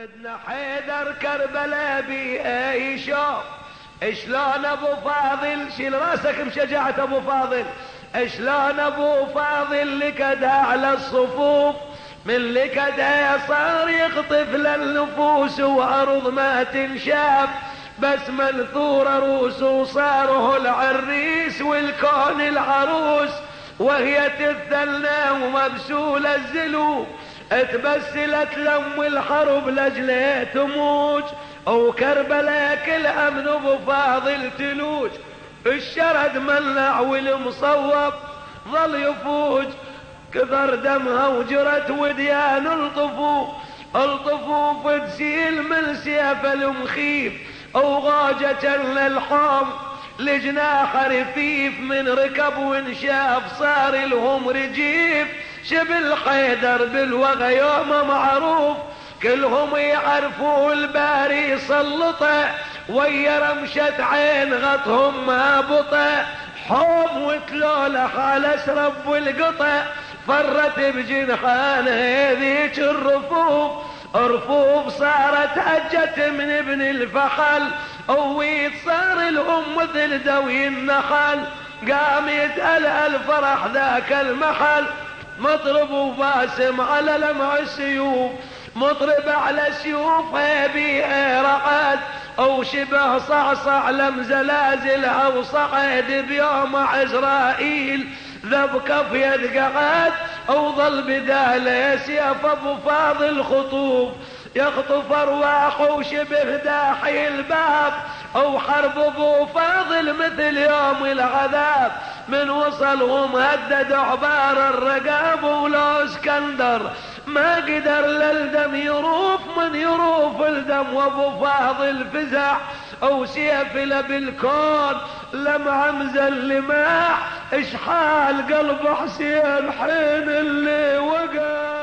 سيدنا حيدر كربلاء بيه يشوف شلون ابو فاضل، شيل راسك بشجاعة ابو فاضل، شلون ابو فاضل لكد على الصفوف، من لكده صار يخطف للنفوس وارض ما تنشاف، بس منثور روس وصاره العريس والكون العروس، وهي تثلنا ومبسولة الزلوف، اتبسلت لم الحرب لاجله تموج، وكربلاء كل امن ابو فاضل تلوج، الشرد منع والمصوب ظل يفوج، كثر دمها وجرت وديان الطفوف تسيل من سيف المخيف، وغاجة للحوم لجناح رفيف، من ركب وانشاف صار لهم رجيف، شبل حيدر بالوغى يوم معروف، كلهم يعرفوا الباري سلطه، ويا رمشة عين غطهم ما بطه، حوم وتلولح على سرب والقطع، فرت بجنحان هذيك الرفوف صارت هجت من ابن الفحل، ويت صار الام مثل دوي النخل، قام يتأل الفرح ذاك المحل، مطرب وباسم على لمع السيوف، مطرب على سيوف بيه رعد، او شبه صعصع لم زلازل او صعد بيوم عزرائيل، ذب كف يد قعد او ظل بداله سيف ابو فاضل خطوف، يخطف ارواح وشبه داحي الباب، او حرب ابو فاضل مثل يوم العذاب، من وصلهم هدد عبار الرقاب، ولو اسكندر ما قدر للدم يروف من يروف الدم، وابو فاضل فزع او سيف بالكون لمع مزلماح، اشحال قلب حسين حين اللي وقع.